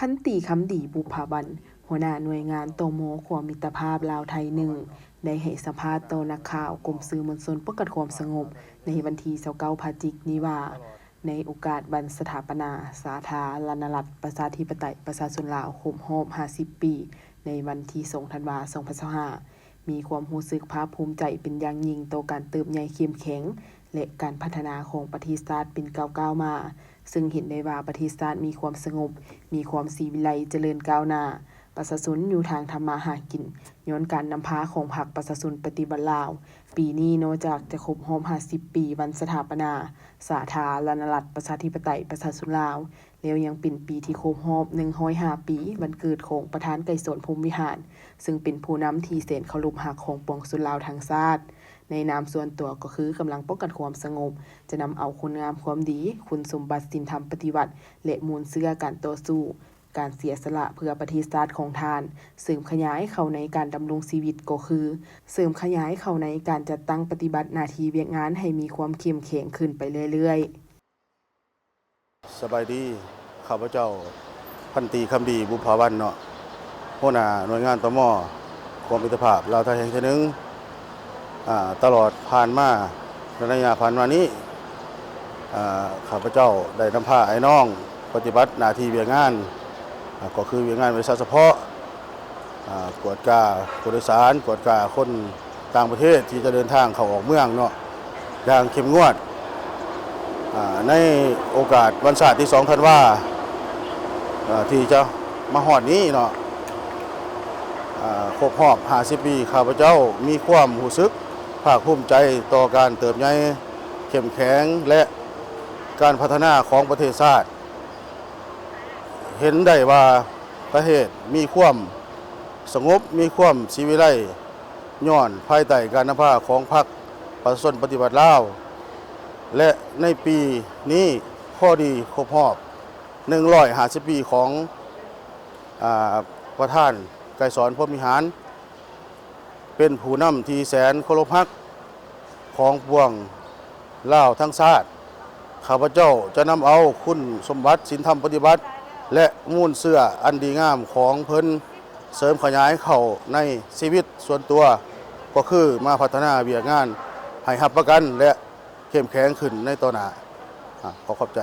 พันตรีคำดีบุภาบันหัวหน้าหน่วยงานโตโมความมิตรภาพลาวไทยหนึ่งได้ให้สัมภาษณ์ต่อนักข่าวกรมสื่อมวลชนป้องกันความสงบในวันที่29พฤศจิกายนนี้ว่าในโอกาสวันสถาปนาสาธารณรัฐประชาธิปไตยประชาชนลาวครบรอบ50 ปีในวันที่2ธันวาคม2025มีความรู้สึกภาคภูมิใจเป็นอย่างยิ่งต่อการเติบใหญ่เข้มแข็งและการพัฒนาของประเทศชาติเป็นก้าวมาซึ่งเห็นได้ว่าประเทศชาติมีความสงบมีความสีวิไลเจริญก้าวหน้าประชาชนอยู่ทางทำมาหากินย้อนการนำพาของพรรคประชาชนปฏิบัติลาวปีนี้นอกจากจะครบรอบ50 ปีวันสถาปนาสาธารณรัฐประชาธิปไตยประชาชนลาวแล้วยังเป็นปีที่ครบรอบ105 ปีวันเกิดของประธานไกรสนพรหมวิหารซึ่งเป็นผู้นำที่แสนเคารพรักของปวงชนลาวทั้งชาติในนามส่วนตัวก็คือกำลังป้องกันความสงบจะนำเอาคุณงามความดีคุณสมบัติศีลธรรมปฏิบัติและมูลเชื่อการต่อสู้การเสียสละเพื่อประเทศชาติของทานเสริมขยายเข้าในการดำรงชีวิตก็คือเสริมขยายเข้าในการจัดตั้งปฏิบัติหน้าที่เวียกงานให้มีความเข้มแข็งขึ้นไปเรื่อยๆสบายดีข้าพเจ้าพันตรีคำดีบุภาวันเนาะหัวหน้าหน่วยงานตม.ความมิตรภาพลาวไทยแห่งที่หนึ่งตลอดผ่านมาระยะผ่านมานี้ข้าพเจ้าได้นำพาไอ้น้องปฏิบัติหน้าที่เวียกงานก็คือเวียกงานบริษัทเฉพาะกวดกาผู้โดยสารกวดกาคนต่างประเทศที่จะเดินทางเข้าออกเมืองเนาะอย่างเข้มงวดในโอกาสวันศาสตร์ที่2ธันวาที่จะมาฮอดนี้เนาะครบรอบ50 ปีข้าพเจ้ามีความรู้สึกภาคภูมิใจต่อการเติบใหญ่เข้มแข็งและการพัฒนาของประเทศชาติเห็นได้ว่าประเทศมีความสงบมีความสีวิไลย้อนภายใต้การนำพาของพรรคประชาชนปฏิบัติลาวและในปีนี้พอดีครบรอบ150 ปีของประธานไกรสอนพรหมวิหารเป็นผู้นำที่แสนเคารพรักของปวงลาวทั้งชาติข้าพเจ้าจะนำเอาคุณสมบัติศีลธรรมปฏิบัติและมูลเชื่ออันดีงามของเพิ่นเสริมขยายเข้าในชีวิตส่วนตัวก็คือมาพัฒนาเวียกงานให้รับประกันและเข้มแข็งขึ้นในต่อหน้าขอบใจ